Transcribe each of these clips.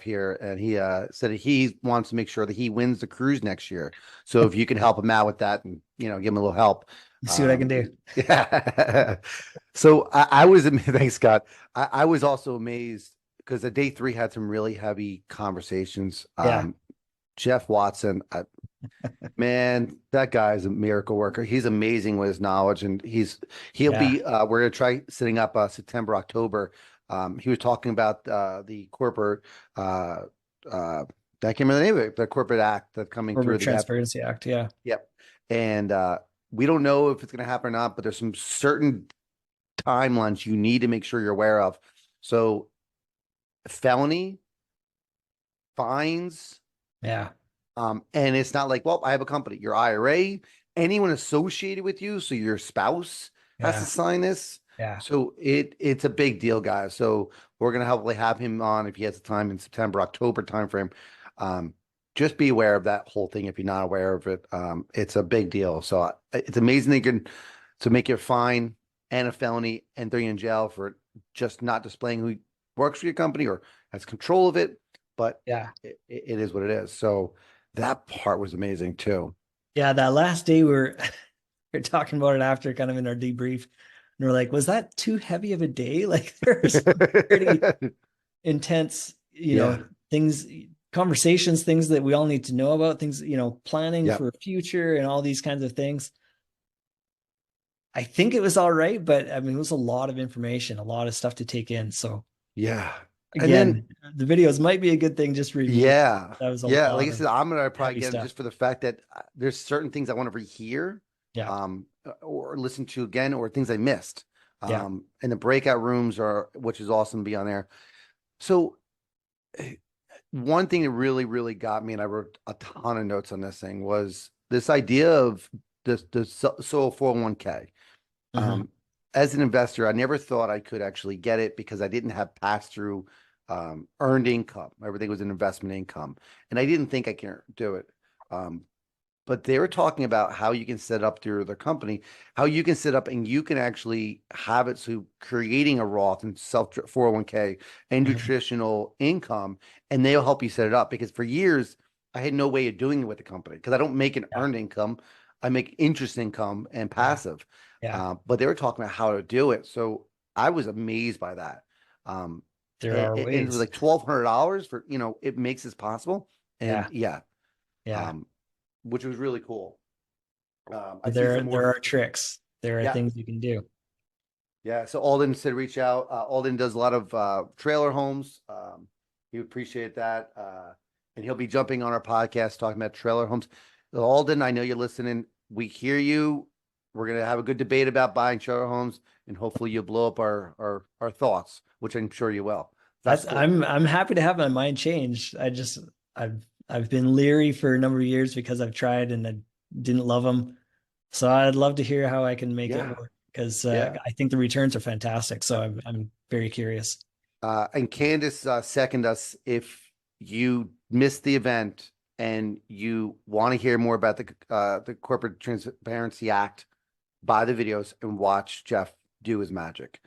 here, and he said he wants to make sure that he wins the cruise next year. So if you can help him out with that, and give him a little help. See what I can do. Yeah. So I was thanks, Scott. I was also amazed because the day three had some really heavy conversations. Yeah. Jeff Watson, man, that guy is a miracle worker. He's amazing with his knowledge, and he'll Yeah. be. We're gonna try setting up September, October. He was talking about the corporate. I can't remember the name of it. The corporate act that's coming through. Corporate The Transparency Act. Yeah. Yep, and we don't know if it's gonna happen or not, but there's some certain timelines you need to make sure you're aware of. So felony fines. Yeah. And it's not like, well, I have a company, your IRA, anyone associated with you, so your spouse has to Yeah. sign this. Yeah. So it's a big deal, guys. So we're gonna hopefully have him on if he has the time in September, October timeframe. Just be aware of that whole thing if you're not aware of it. It's a big deal. So it's amazing they can to make you a fine and a felony and throw you in jail for just not displaying who works for your company or has control of it. But Yeah. it is what it is. So that part was amazing too. Yeah. That last day we're talking about it after kind of in our debrief. And we're like, was that too heavy of a day? Like there's pretty intense, Yeah. things, conversations, things that we all need to know about, things, planning Yep. for future and all these kinds of things. I think it was all right, but I mean, it was a lot of information, a lot of stuff to take in. So Yeah. And then, again, the videos might be a good thing just review. yeah. That was a Yeah. Like lot I of said, I'm going to probably heavy get them stuff. just for the fact that there's certain things I want to rehear, Yeah. or listen to again, or things I missed. Yeah. And the breakout rooms which is awesome to be on there. So one thing that really, really got me, and I wrote a ton of notes on this thing, was this idea of the solo 401k. Hmm. Um, as an investor, I never thought I could actually get it because I didn't have pass through earned income. Everything was an investment income, and I didn't think I can do it. Um, but they were talking about how you can set up through their company, how you can set up and you can actually have it so creating a Roth and self 401k and do Hmm. traditional income, and they'll help you set it up. Because for years, I had no way of doing it with the company because I don't make an Yeah. earned income. I make interest income and Yeah. passive. Yeah. But they were talking about how to do it. So I was amazed by that. There And, are and it was ways. like $1,200 for, it makes this possible. And Yeah. yeah, Yeah. um, which was really cool. I see There, some there more. are tricks. There are Yeah. things you can do. Yeah. So Alden said reach out. Alden does a lot of trailer homes. He would appreciate that. And he'll be jumping on our podcast talking about trailer homes. Alden, I know you're listening. We hear you. We're gonna have a good debate about buying trailer homes, and hopefully you'll blow up our thoughts, which I'm sure you will. That's That's cool. I'm happy to have my mind changed. I've been leery for a number of years because I've tried and I didn't love them. So I'd love to hear how I can make it Yeah. work because Yeah. I think the returns are fantastic. So Yep. I'm very curious. And Candace second us if you missed the event and you want to hear more about the Corporate Transparency Act, buy the videos and watch Jeff do his magic.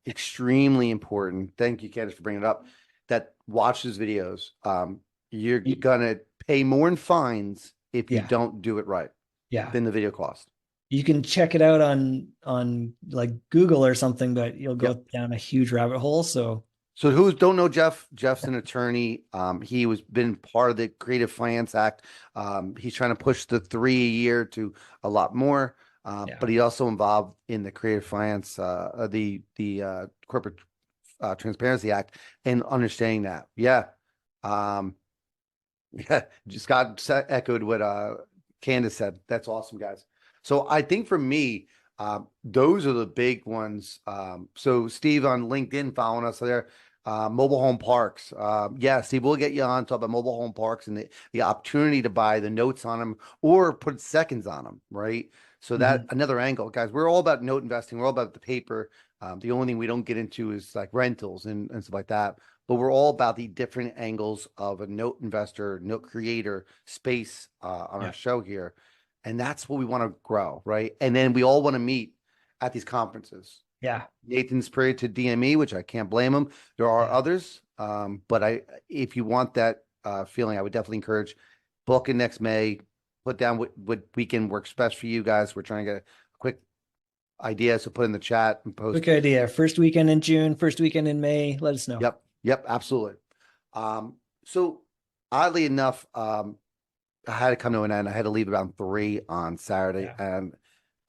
Extremely important. Thank you, Candace, for bringing it up. That watch his videos. You're gonna pay more in fines if you Yeah, don't do it right yeah. than the video cost. You can check it out on like Google or something, but you'll go Yep. down a huge rabbit hole. So So who don't know Jeff? Jeff's an attorney. He was been part of the Creative Finance Act. He's trying to push the 3 a year to a lot more. yeah, But he also involved in the Creative Finance, the Corporate Transparency Act, and understanding that. Yeah. Um, yeah. Scott echoed what Candace said. That's awesome, guys. So I think for me, those are the big ones. So Steve on LinkedIn following us there. Mobile home parks. Yeah, Steve, we'll get you on talk about mobile home parks and the opportunity to buy the notes on them or put seconds on them, right? So that mhm, another angle, guys. We're all about note investing. We're all about the paper. The only thing we don't get into is like rentals and stuff like that. But we're all about the different angles of a note investor, note creator space on our yeah, show here. And that's what we want to grow, right? And then we all want to meet at these conferences. Yeah. Nathan's prayed to DME, which I can't blame him. There are Yeah. others, but if you want that feeling, I would definitely encourage booking next May. Put down what weekend works best for you guys. We're trying to get a quick idea, so put in the chat and post. Quick idea. First weekend in June, first weekend in May. Let us know. Yep, absolutely. So oddly enough, I had to come to an end. I had to leave around 3 on Saturday, Yeah. and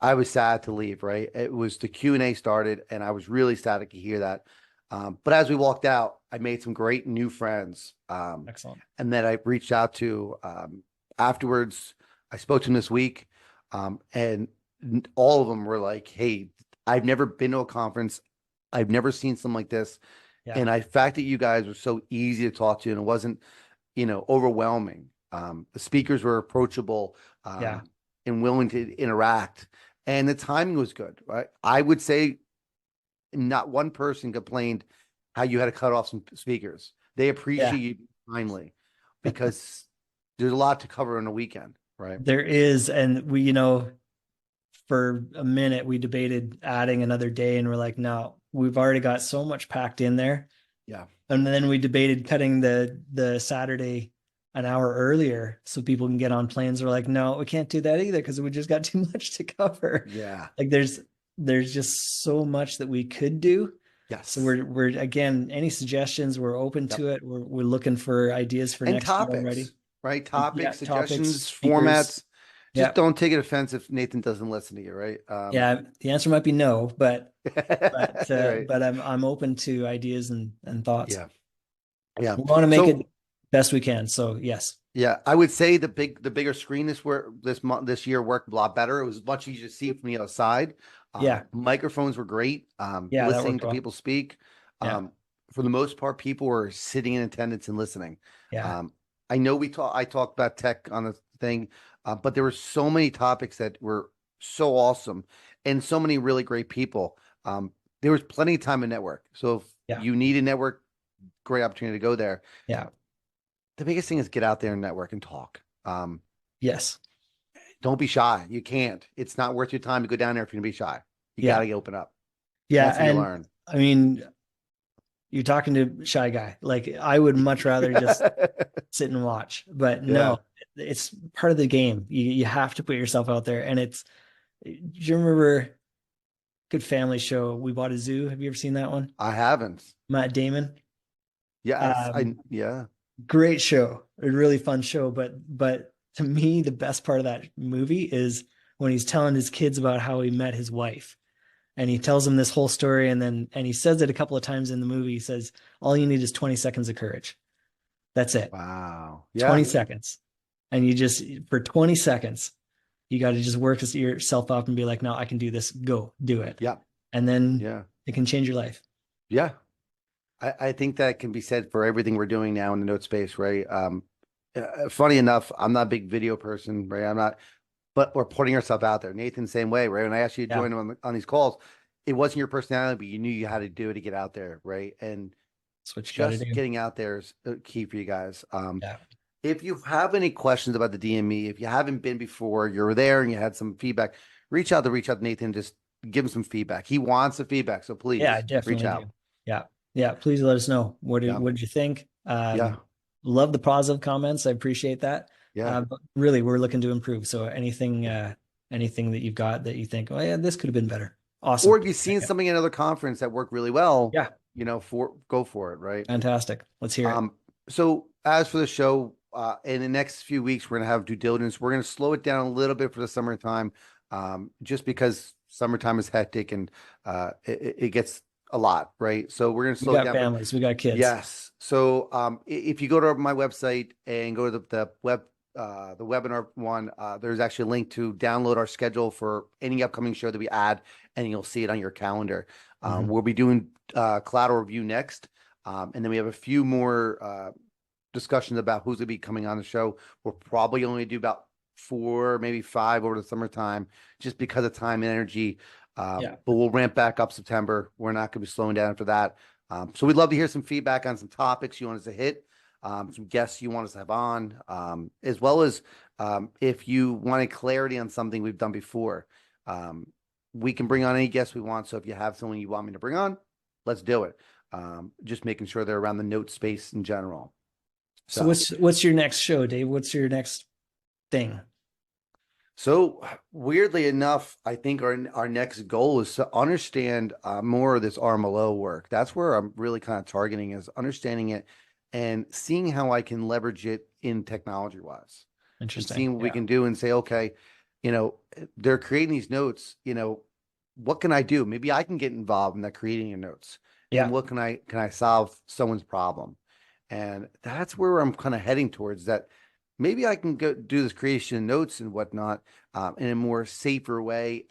I was sad to leave, right? It was the Q&A started, and I was really sad to hear that. But as we walked out, I made some great new friends. Excellent. And then I reached out to afterwards. I spoke to them this week, and all of them were like, "Hey, I've never been to a conference. I've never seen something like this." Yeah. And I fact that you guys were so easy to talk to, and it wasn't, overwhelming. The speakers were approachable, Yeah. and willing to interact, and the timing was good. Right? I would say not one person complained how you had to cut off some speakers. They Yeah. appreciate you kindly because there's a lot to cover in a weekend, right? There is. And we, for a minute, we debated adding another day and we're like, no, we've already got so much packed in there. Yeah. And then we debated cutting the Saturday an hour earlier so people can get on planes. We're like, no, we can't do that either because we just got too much to cover. Yeah. Like there's just so much that we could do. Yes. So we're again, any suggestions, we're open to it. We're looking for ideas for And next year already. topics, right? Yeah, Topics, topics, suggestions, speakers. formats. Just Yeah. don't take it offensive if Nathan doesn't listen to you, right? Yeah, the answer might be no, but Right. but I'm open to ideas and thoughts. Yeah. Yeah. We want to make it So best we can. So yes. yeah, I would say the bigger screen this year worked a lot better. It was much easier to see from the outside. Yeah. Microphones were great. Yeah, that Listening worked to well. people speak. Yeah. For the most part, people were sitting in attendance and listening. Yeah. I know I talked about tech on the thing, but there were so many topics that were so awesome and so many really great people. There was plenty of time to network. So if Yeah. you need a network, great opportunity to go there. Yeah. The biggest thing is get out there and network and talk. Yes. Don't be shy. You can't. It's not worth your time to go down there if you're gonna be shy. You Yeah. gotta open up. Yeah. That's how you And learn. I mean, you're talking to a shy guy. Like I would much rather just sit and watch, but Yeah. no, it's part of the game. You have to put yourself out there. And do you remember good family show, We Bought a Zoo? Have you ever seen that one? I haven't. Matt Damon. Yes. Um, Yeah. Great show, a really fun show. But to me, the best part of that movie is when he's telling his kids about how he met his wife. And he tells them this whole story, and he says it a couple of times in the movie. He says, all you need is 20 seconds of courage. That's it. Wow. 20 Yeah. seconds. And you just, for 20 seconds, you got to just work yourself up and be like, no, I can do this. Go do it. Yeah. And then Yeah. it can change your life. Yeah. I think that can be said for everything we're doing now in the note space, right? Funny enough, I'm not a big video person, right? I'm not, but we're putting ourselves out there. Nathan, same way, right? When I asked you to Yeah. join on these calls, it wasn't your personality, but you knew you had to do it to get out there, right? And That's what you got to just do. getting out there is key for you guys. Yeah. If you have any questions about the DME, if you haven't been before, you're there and you had some feedback, reach out to Nathan, just give him some feedback. He wants the feedback, so please Yeah, I reach definitely out. do. Yeah. Yeah. Please let us know. Yeah. What did you think? Yeah. Love the positive comments. I appreciate that. Yeah. But really, we're looking to improve. So anything that you've got that you think, oh yeah, this could have been better. Awesome. Or if you've seen something in another conference that worked really well, Yeah. go for it, right? Fantastic. Let's hear it. So as for the show, in the next few weeks, we're gonna have due diligence. We're gonna slow it down a little bit for the summertime, just because summertime is hectic and it gets a lot, right? So we're gonna We slow it got down. families, we got kids. Yes. So if you go to my website and go to the webinar one, there's actually a link to download our schedule for any upcoming show that we add, and you'll see it on your calendar. We'll be doing collateral review next, and then we have a few more discussions about who's gonna be coming on the show. We'll probably only do about 4, maybe 5 over the summertime, just because of time and energy. Yeah. But we'll ramp back up September. We're not going to be slowing down for that. So we'd love to hear some feedback on some topics you want us to hit, some guests you want us to have on, as well as if you wanted clarity on something we've done before. we can bring on any guests we want. So if you have someone you want me to bring on, let's do it. Just making sure they're around the note space in general. So So, what's your next show, Dave? What's your next thing? so weirdly enough, I think our next goal is to understand more of this RMLO work. That's where I'm really kind of targeting, is understanding it and seeing how I can leverage it in technology wise, and Interesting. seeing what we Yeah. can do and say, okay, they're creating these notes, what can I do? Maybe I can get involved in that creating of notes. And Yeah. what can I solve someone's problem? And that's where I'm kind of heading towards, that maybe I can go do this creation of notes and whatnot in a more safer way,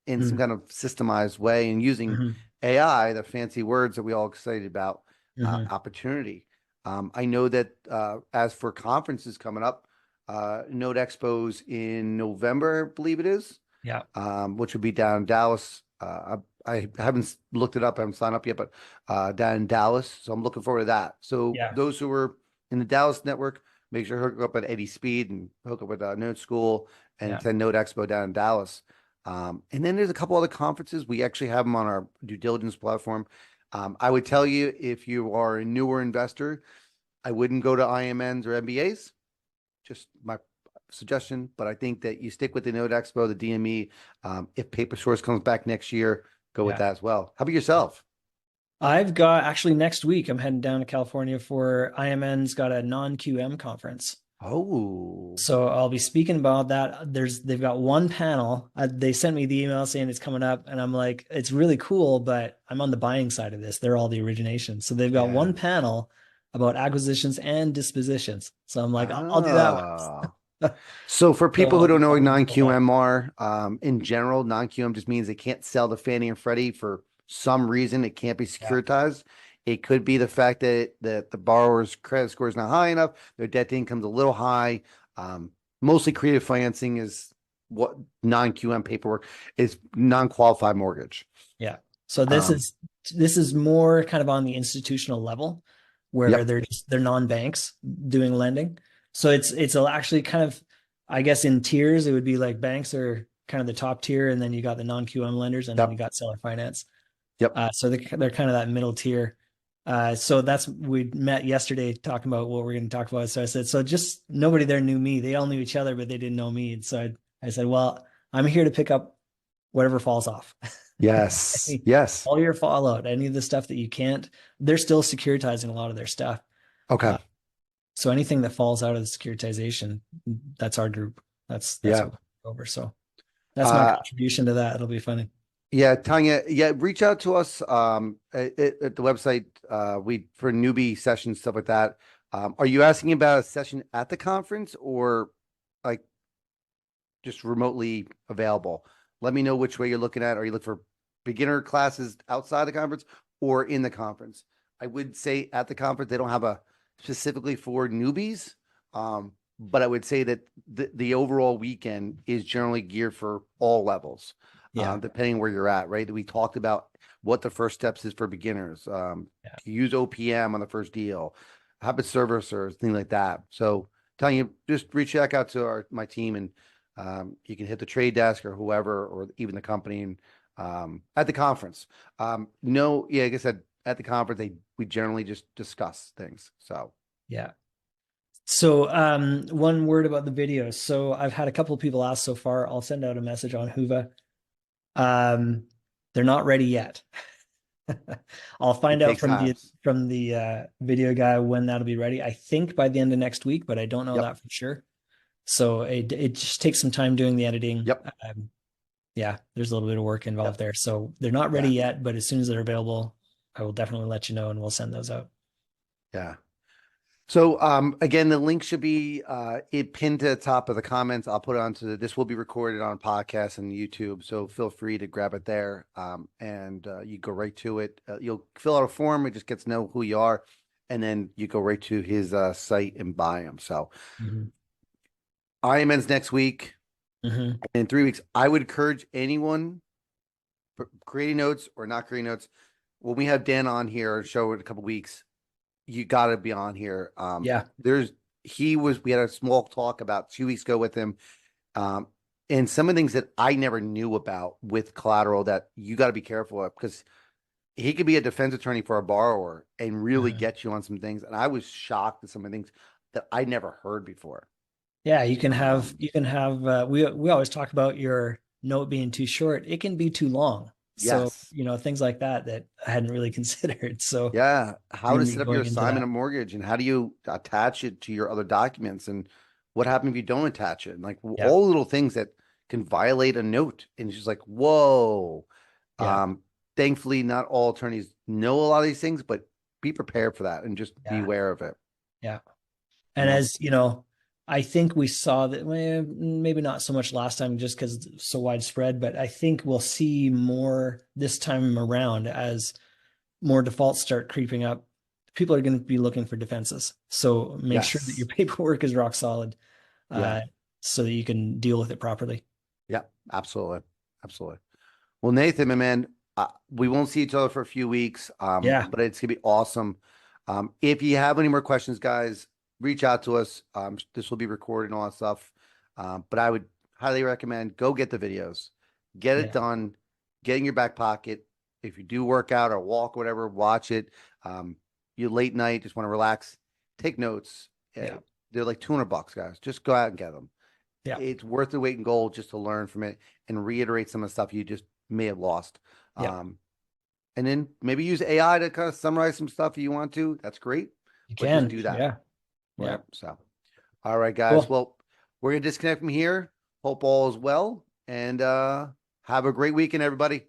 in some kind of systemized way, and using Mm-hmm. AI, the fancy words that we all excited about, Mm-hmm. opportunity. I know that as for conferences coming up, Note Expos in November, I believe it is, Yeah. which would be down in Dallas. I haven't looked it up, I haven't signed up yet, but down in Dallas. So I'm looking forward to that. So Yeah. those who are in the Dallas network, make sure to hook up at Eddie Speed and hook up with Note School and Yeah. attend Note Expo down in Dallas. And then there's a couple other conferences. We actually have them on our due diligence platform. I would tell you, if you are a newer investor, I wouldn't go to IMNs or MBAs. Just my suggestion, but I think that you stick with the Note Expo, the DME. If Paper Source comes back next year, go with Yeah. that as well. How about yourself? I've got actually next week, I'm heading down to California for IMN's got a non-QM conference. Oh, So I'll be speaking about that. They've got one panel. They sent me the email saying it's coming up, and I'm like, it's really cool, but I'm on the buying side of this. They're all the origination. So they've got yeah. one panel about acquisitions and dispositions. So I'm like, I'll do that Ah. one. So for So people who don't know what I'll go that. non-QM are, in general, non-QM just means they can't sell to Fannie and Freddie for some reason. It can't be Yeah. securitized. It could be the fact that the borrower's credit score is not high enough, their debt to income's a little high. Um, Mostly creative financing is what non-QM paperwork is, non-qualified mortgage. Yeah. So Um, this is more kind of on the institutional level where yep, they're non-banks doing lending. So it's actually kind of, I guess, in tiers. It would be like banks are kind of the top tier, and then you got the non-QM lenders, and then you yep, got seller finance. yep. So they're kind of that middle tier. So we met yesterday talking about what we're going to talk about. So I said, so just nobody there knew me. They all knew each other, but they didn't know me. And so I said, well, I'm here to pick up whatever falls off. Yes, yes. All your fallout, any of the stuff that you can't, they're still securitizing a lot of their stuff. Okay. Uh, so anything that falls out of the securitization, that's our group. That's Yeah. what we're over. So that's my Uh, contribution to that. It'll be funny. Yeah, Tanya, yeah, reach out to us at the website, we for newbie sessions, stuff like that. Are you asking about a session at the conference, or like just remotely available? Let me know which way you're looking at. Are you looking for beginner classes outside the conference or in the conference? I would say at the conference, they don't have a specifically for newbies. But I would say that the overall weekend is generally geared for all levels, Yeah. depending where you're at, right? We talked about what the first steps is for beginners. Yeah. Use OPM on the first deal, habit servicers, things like that. So telling you, just reach back out to my team, and you can hit the trade desk or whoever, or even the company, and at the conference. No, yeah, like I said, at the conference, we generally just discuss things. So Yeah. So one word about the videos. So I've had a couple of people ask so far. I'll send out a message on Huva. Um, they're not ready yet. I'll it find out takes time. from the video guy when that'll be ready. I think by the end of next week, but I don't know Yep. that for sure. So it just takes some time doing the editing. Yep. Yeah, there's a little bit of work involved Yep. there. So they're not ready Yeah. yet, but as soon as they're available, I will definitely let you know, and we'll send those out. Yeah. So again, the link should be it pinned to the top of the comments. I'll put it onto this will be recorded on podcast and YouTube. So feel free to grab it there. And you go right to it. You'll fill out a form, it just gets to know who you are. And then you go right to his site and buy them. So Mhm. IMN's next week. Mhm. In 3 weeks, I would encourage anyone creating notes or not creating notes. When we have Dan on here show in a couple weeks, you got to be on here. Yeah. We had a small talk about 2 weeks ago with him. Um, And some of the things that I never knew about with collateral that you got to be careful of, because he could be a defense attorney for a borrower and really Uh-huh. get you on some things. And I was shocked at some of the things that I never heard before. Yeah, Um, you can have we always talk about your note being too short. It can be too long. So, yes. you know, things like that that I hadn't really considered. So Yeah. How you're to gonna be set up your going into assignment that. of mortgage and how do you attach it to your other documents and what happens if you don't attach it? And like Yeah. all little things that can violate a note. And it's just like, whoa. Yeah. Um, Thankfully, not all attorneys know a lot of these things, but be prepared for that and just be Yeah. aware of it. Yeah. You And know? as you know, I think we saw that maybe not so much last time just because it's so widespread, but I think we'll see more this time around as more defaults start creeping up. People are going to be looking for defenses. So make sure that your Yes. paperwork is rock solid, Yeah. uh, so that you can deal with it properly. Yeah. Absolutely. Absolutely. Well, Nathan, my man, we won't see each other for a few weeks, Yeah. but it's gonna be awesome. If you have any more questions, guys, reach out to us. This will be recorded and all that stuff. But I would highly recommend go get the videos, get it Yeah. done, get in your back pocket. If you do work out or walk, or whatever, watch it. You late night, just want to relax, take notes. Yeah. They're like $200, guys. Just go out and get them. Yeah. It's worth the weight in gold just to learn from it and reiterate some of the stuff you just may have lost. Yeah. Um, and then maybe use AI to kind of summarize some stuff if you want to. That's great, You but just can. do that. Yeah. Yeah. Right. So, all right, guys. Cool. Well, we're gonna disconnect from here. Hope all is well and have a great weekend, everybody.